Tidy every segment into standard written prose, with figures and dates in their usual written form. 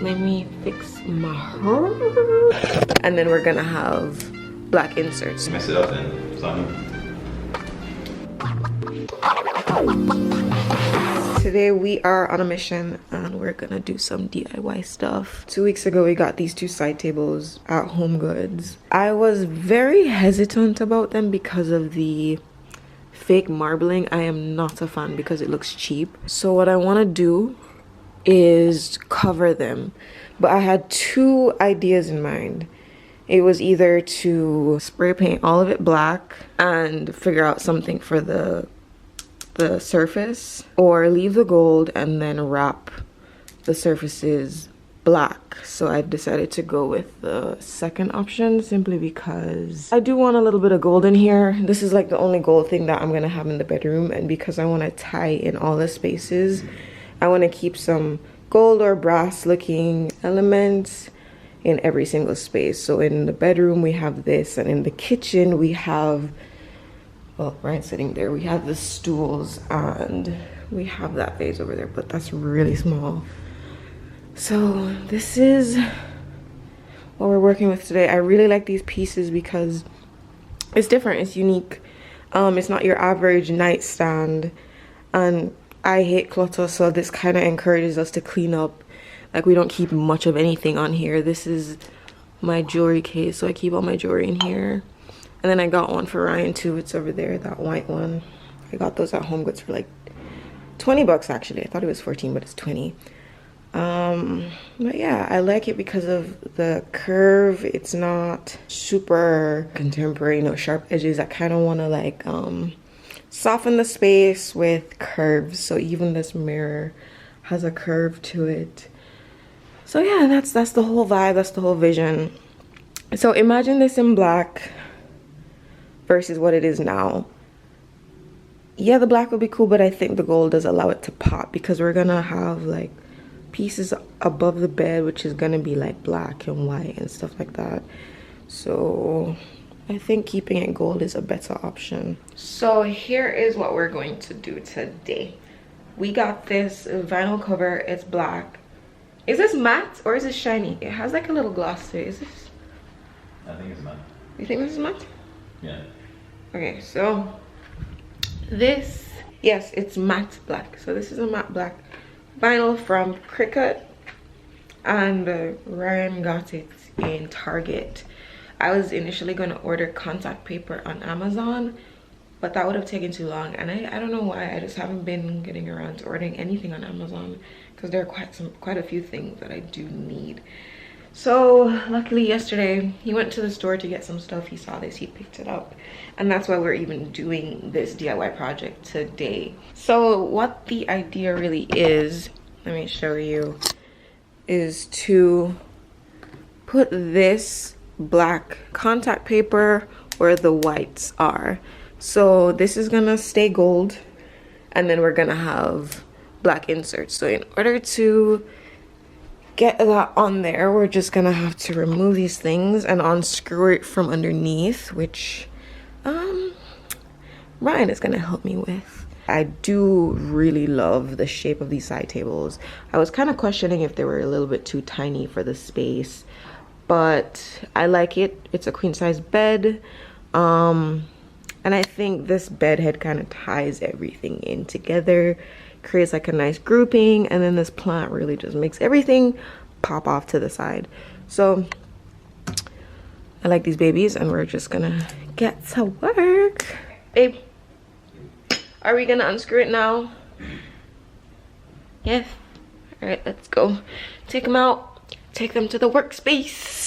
Let me fix my hair. And then we're gonna have black inserts. Mess it up then, Sonny. Today we are on a mission and we're gonna do some DIY stuff. 2 weeks ago we got these two side tables at Homegoods. I was very hesitant about them because of the fake marbling. I am not a fan because it looks cheap. So what I want to do is cover them, but I had two ideas in mind. It was either to spray paint all of it black and figure out something for the surface, or leave the gold and then wrap the surfaces black. So I decided to go with the second option simply because I do want a little bit of gold in here. This is like the only gold thing that I'm gonna have in the bedroom, and because I want to tie in all the spaces, I want to keep some gold or brass looking elements in every single space. So in the bedroom we have this, and in the kitchen we have, well, right sitting there, we have the stools, and we have that vase over there, but that's really small. So this is what we're working with today. I really like these pieces because it's different, it's unique. It's not your average nightstand, and I hate clutter, so this kind of encourages us to clean up. Like, we don't keep much of anything on here. This is my jewelry case, so I keep all my jewelry in here. And then I got one for Ryan too. It's over there, that white one. I got those at Homegoods for like 20 bucks actually. I thought it was 14, but it's 20. But yeah, I like it because of the curve. It's not super contemporary, no sharp edges. I kind of want to like soften the space with curves. So even this mirror has a curve to it. So yeah, that's the whole vibe, that's the whole vision. So imagine this in black versus what it is now. Yeah, the black would be cool, but I think the gold does allow it to pop because we're gonna have like pieces above the bed which is gonna be like black and white and stuff like that. So I think keeping it gold is a better option. So here is what we're going to do today. We got this vinyl cover. It's black. Is this matte or is it shiny? It has like a little gloss to it. Is this? I think it's matte. You think this is matte? Yeah. Okay, so this, yes, it's matte black. So this is a matte black vinyl from Cricut, and Ryan got it in Target. I was initially going to order contact paper on Amazon, but that would have taken too long, and I don't know why. I just haven't been getting around to ordering anything on Amazon because there are quite a few things that I do need. So luckily yesterday he went to the store to get some stuff. He saw this, he picked it up, and that's why we're even doing this DIY project today. So what the idea really is, let me show you, is to put this black contact paper where the whites are. So this is gonna stay gold, and then we're gonna have black inserts. So in order to get that on there, we're just gonna have to remove these things and unscrew it from underneath, which Ryan is gonna help me with. I do really love the shape of these side tables. I was kind of questioning if they were a little bit too tiny for the space, but I like it. It's a queen size bed, and I think this bed head kind of ties everything in together, creates like a nice grouping, and then this plant really just makes everything pop off to the side. So I like these babies, and we're just gonna get to work. Babe, are we gonna unscrew it now? Yes. All right, let's go. Take them out, take them to the workspace.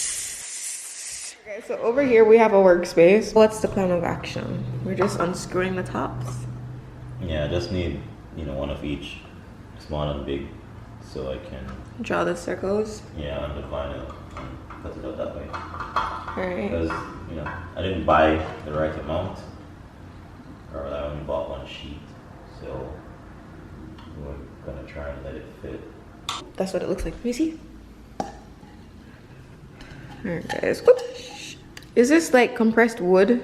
Okay, so over here we have a workspace. What's the plan of action? We're just unscrewing the tops. Yeah, I just need, you know, one of each, small and big, so I can draw the circles. Yeah, undefine it and cut it out that way. Alright. Because, you know, I didn't buy the right amount, or I only bought one sheet, so we're gonna try and let it fit. That's what it looks like. Let me see. Alright guys. Oops. Is this like compressed wood?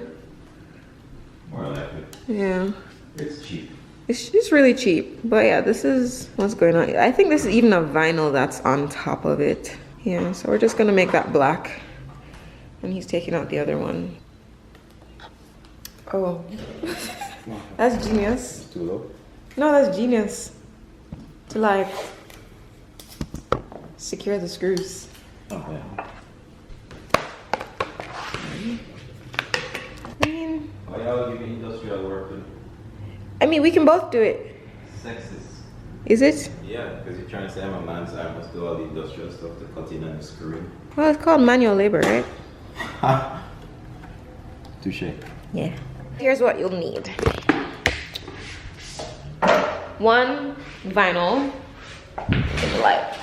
More like it. Yeah. It's cheap. It's just really cheap. But yeah, this is what's going on. I think this is even a vinyl that's on top of it. Yeah, so we're just gonna make that black. And he's taking out the other one. Oh, that's genius. Too low? No, that's genius. To like secure the screws. Oh, yeah. Oh, yeah, I'll give you industrial work. I mean, we can both do it. Sexist. Is it? Yeah, because you're trying to say I'm a man, so I must do all the industrial stuff, the cutting and the screwing. Well, it's called manual labor, right? Touche. Yeah. Here's what you'll need. 1 vinyl in the light.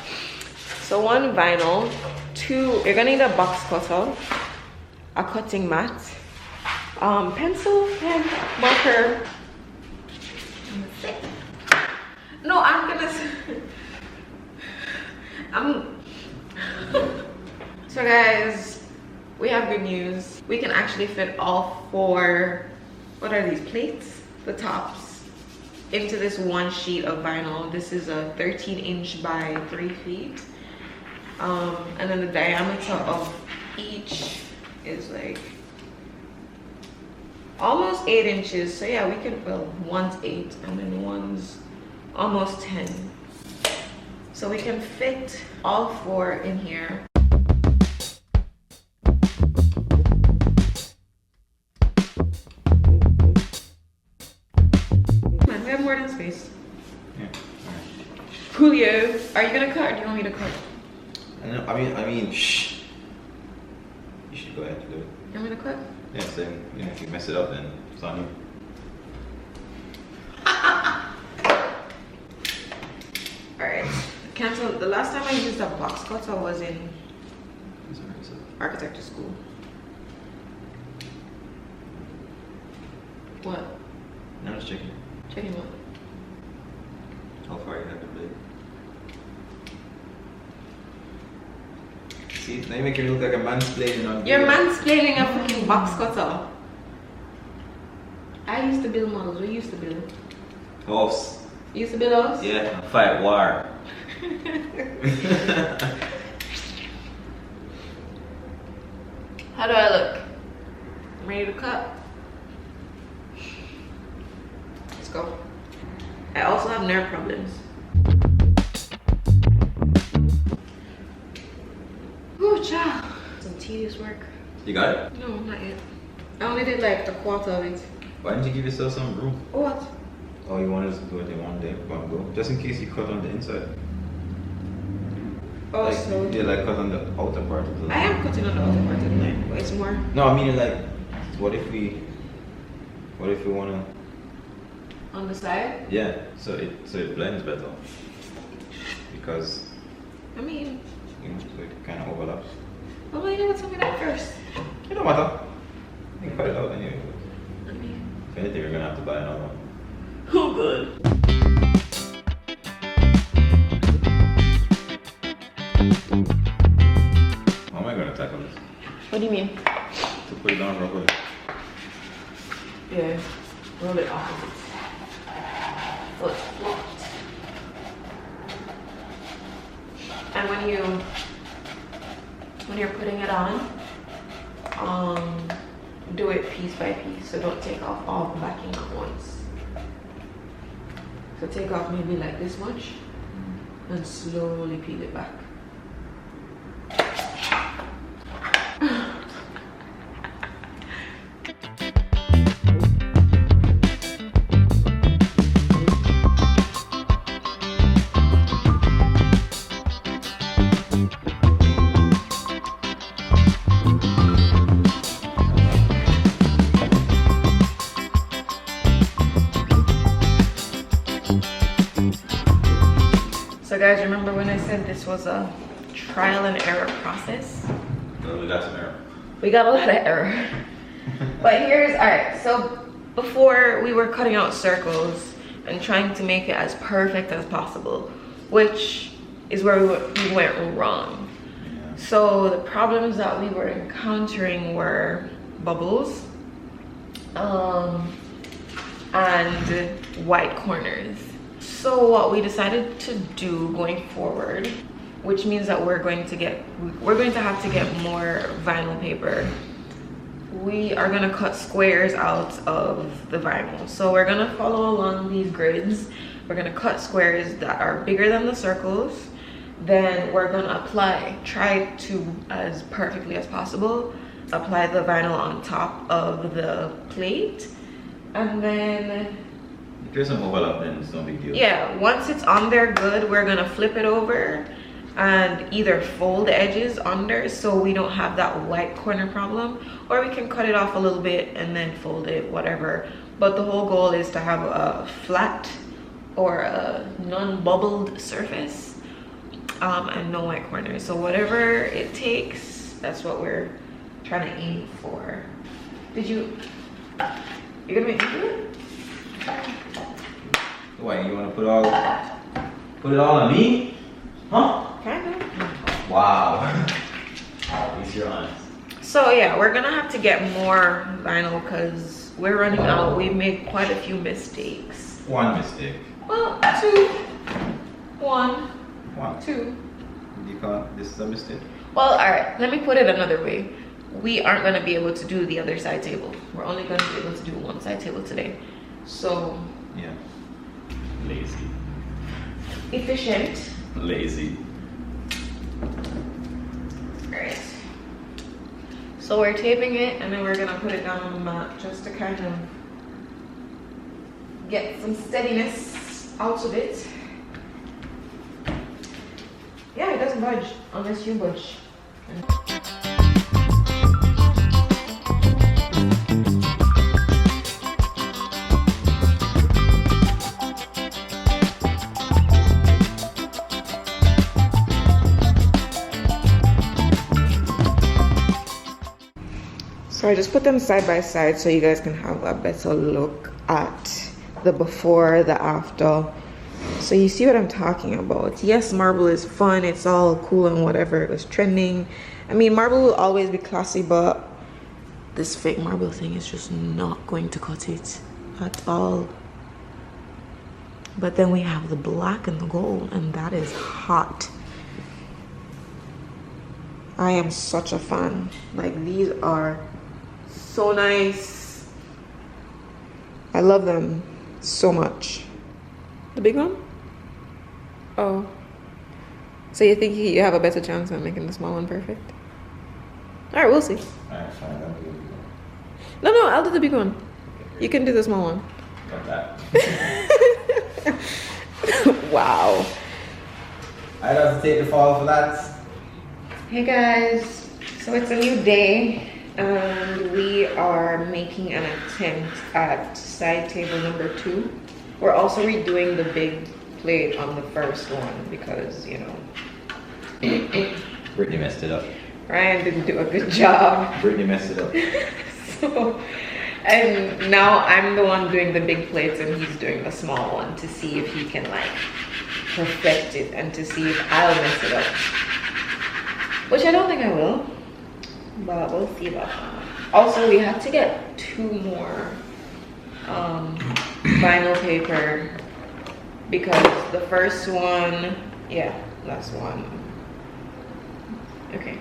So 1 vinyl, 2, you're gonna need a box cutter, a cutting mat, pencil, pen, marker. No, I'm gonna, so guys, we have good news. We can actually fit all 4, what are these, plates? The tops into this 1 sheet of vinyl. This is a 13" by 3 feet. And then the diameter of each is like almost 8 inches. So yeah, we can, well, one's 8 and then one's almost 10. So we can fit all 4 in here. Man, we have more than space. Yeah. Julio, are you gonna cut or do you want me to cut? I mean, shh. You should go ahead and do it. You want me to cut? Yeah, so, you know, if you mess it up, then it's on you. Alright, cancel. The last time I used a box cutter was in architecture school. What? No, just checking. Checking what? How far you have to blade. See, now you make it look like a mansplaining on You're video. mansplaining a fucking box cutter. I used to build models. We used to build. House. You used to build those? Yeah, fight war. How do I look? I'm ready to cut. Let's go. I also have nerve problems. Oh, child. Some tedious work. You got it? No, not yet. I only did like a quarter of it. Why didn't you give yourself some room? What? Oh, you wanted to do it in one day, one go? Just in case you cut on the inside. Oh, Like, so you did like cut on the outer part of the I am cutting on the outer part of the line, but it's more. No, I mean like, what if we wanna, On the side? yeah, so it blends better. Because, I mean, you know, so it kind of overlaps. well, why you never tell me that first? It don't matter. You can cut it out anyway. I mean, If anything, we're gonna have to buy another one. oh, good. How am I gonna tackle this? What do you mean? To put it down real quick. Yeah, roll it off. So it's flat. And when you're putting it on, do it piece by piece. So don't take off all the backing at once. So take off maybe like this much and slowly peel it back. So guys, remember when I said this was a trial and error process? Well, we got some error. We got a lot of error. But here's, all right, so before we were cutting out circles and trying to make it as perfect as possible, which is where we went wrong. Yeah. So the problems that we were encountering were bubbles, and white corners. So what we decided to do going forward, which means that we're going to have to get more vinyl paper. We are gonna cut squares out of the vinyl. So we're gonna follow along these grids. We're gonna cut squares that are bigger than the circles. Then we're gonna try to, as perfectly as possible, apply the vinyl on top of the plate. And then if there's some overlap, then it's no big deal. Yeah, once it's on there good, we're gonna flip it over and either fold the edges under so we don't have that white corner problem, or we can cut it off a little bit and then fold it, whatever. But the whole goal is to have a flat or a non-bubbled surface and no white corners. So whatever it takes, that's what we're trying to aim for. You're gonna make me do it? Why, you want to put it all on me? Huh? Kind of. Wow. At least you're honest. So yeah, we're gonna have to get more vinyl because we're running out. We've made quite a few mistakes. One mistake. Well, two. One. Two. You can't, this is a mistake? Well, alright, let me put it another way. We aren't gonna be able to do the other side table. We're only gonna be able to do one side table today. So yeah. Lazy. Efficient. Lazy. Alright. So we're taping it and then we're gonna put it down on the mat just to kind of get some steadiness out of it. Yeah, it doesn't budge unless you budge. So I just put them side by side so you guys can have a better look at the before, the after. So you see what I'm talking about. Yes, marble is fun, it's all cool and whatever, it was trending. I mean, marble will always be classy, but this fake marble thing is just not going to cut it at all. But then we have the black and the gold, and that is hot. I am such a fan. Like, these are so nice. I love them so much. The big one? Oh. So you think you have a better chance of making the small one perfect? Alright, we'll see. Alright, fine, I'll do the big one. No, I'll do the big one. You can do the small one. Got that. Wow. I'd have to take the fall for that. Hey guys, so it's a new day and we are making an attempt at side table number 2. We're also redoing the big plate on the first one because, you know, Brittany messed it up. Ryan didn't do a good job. Brittany messed it up. So, and now I'm the one doing the big plates and he's doing the small one to see if he can like perfect it and to see if I'll mess it up. Which I don't think I will, but we'll see about that. Also, we have to get 2 more vinyl paper because the first one, yeah, last one. Okay.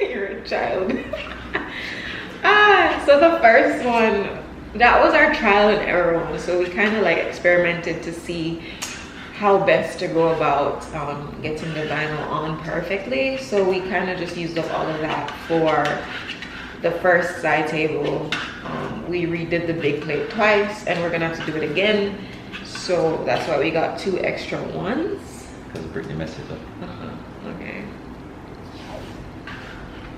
You're a child. So the first one, that was our trial and error one. So we kind of like experimented to see how best to go about getting the vinyl on perfectly. So we kind of just used up all of that for the first side table. We redid the big plate twice and we're gonna have to do it again. So that's why we got 2 extra ones. Because Brittany messed it up. Okay.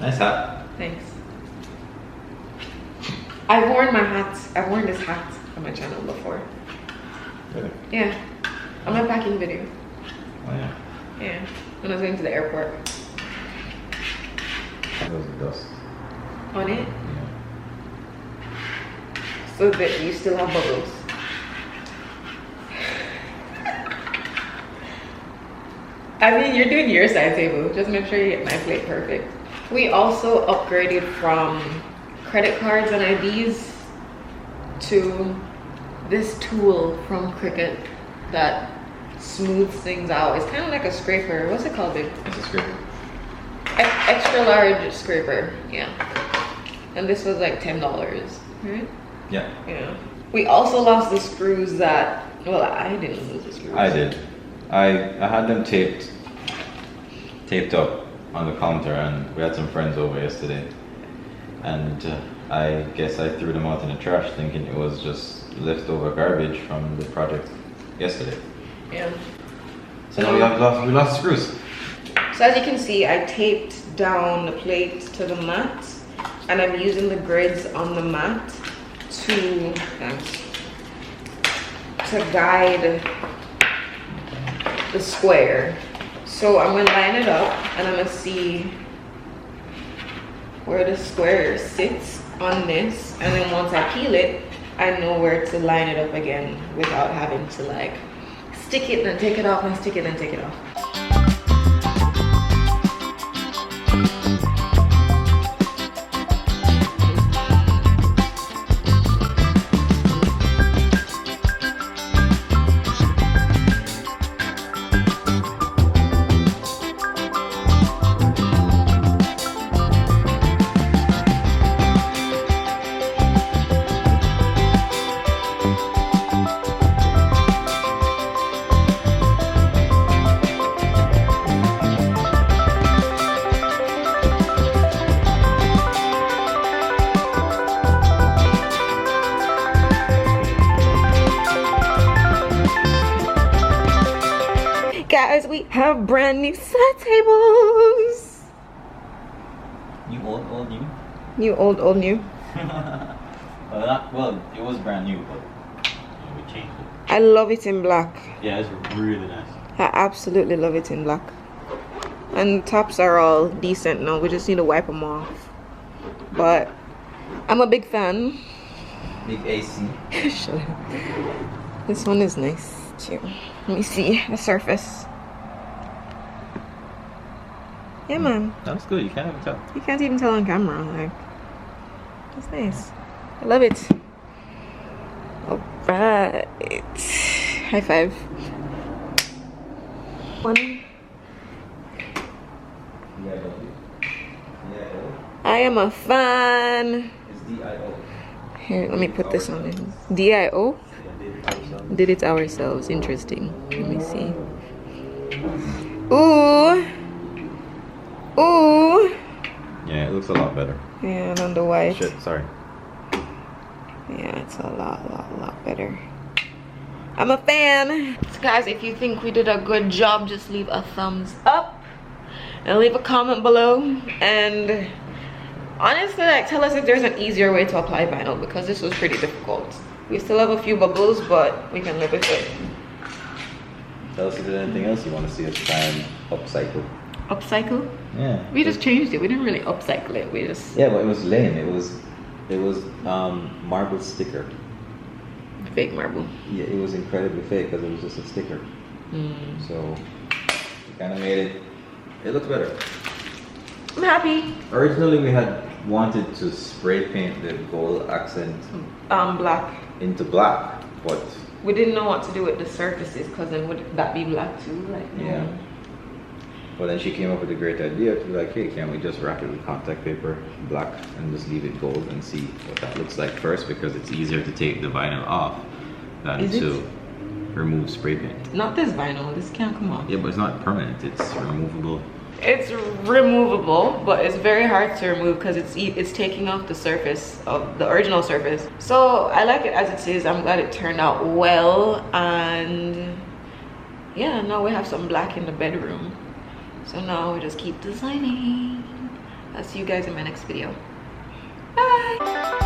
Nice hat. Thanks. I've worn my hats. I've worn this hat on my channel before. Really? Yeah. On my packing video. Oh yeah. Yeah. When I was going to the airport. That was the dust. On it? Yeah. So that you still have bubbles. I mean, you're doing your side table. Just make sure you get my plate perfect. We also upgraded from credit cards and IDs to this tool from Cricut that smooths things out. It's kind of like a scraper. What's it called, babe? It's a scraper. Extra large scraper, yeah. And this was like $10, right? Yeah. Yeah. We also lost the screws that, well, I didn't lose the screws. I did. I had them taped up on the counter, and we had some friends over yesterday, and I guess I threw them out in the trash thinking it was just leftover garbage from the project yesterday. Yeah. So now we lost screws. So as you can see, I taped down the plate to the mat, and I'm using the grids on the mat to guide the square. So I'm gonna line it up, and I'm gonna see where the square sits on this, and then once I peel it, I know where to line it up again without having to like stick it and take it off and stick it and take it off. Guys, we have brand new side tables. New old new. New old new. Well, it was brand new, but we changed it. I love it in black. Yeah, it's really nice. I absolutely love it in black. And the tops are all decent now. We just need to wipe them off. But I'm a big fan. Big AC. Shut up. This one is nice too. Let me see the surface. Yeah, man. That's good. You can't even tell. You can't even tell on camera. Like, it's nice. I love it. All right. High five. One. I am a fan. It's DIO. Here, let me put this on it. DIO? Did it ourselves. Interesting. Let me see. Ooh. Ooh. Yeah, it looks a lot better. Yeah, than the white. Shit, sorry. Yeah, it's a lot better. I'm a fan. So guys, if you think we did a good job, just leave a thumbs up and leave a comment below. And honestly, like, tell us if there's an easier way to apply vinyl, because this was pretty difficult. We still have a few bubbles, but we can live with it. Tell us if there's anything else you want to see us try and upcycle. Upcycle? Yeah. We just changed it. We didn't really upcycle it. We just... Yeah, but it was lame. It was marble sticker. Fake marble. Yeah, it was incredibly fake because it was just a sticker. So we kind of made it. It looks better. I'm happy. Originally, we had wanted to spray paint the gold accent Black into black, but we didn't know what to do with the surfaces, because then would that be black too? Like, no. yeah. But then she came up with a great idea to be like, hey, can't we just wrap it with contact paper black and just leave it gold and see what that looks like first, because it's easier to take the vinyl off than to remove spray paint. Not this vinyl, this can't come off. Yeah, but it's not permanent, it's removable. It's removable, but it's very hard to remove because it's taking off the surface of the original surface. So I like it as it is. I'm glad it turned out well, and yeah, now we have some black in the bedroom. So now we just keep designing. I'll see you guys in my next video. Bye.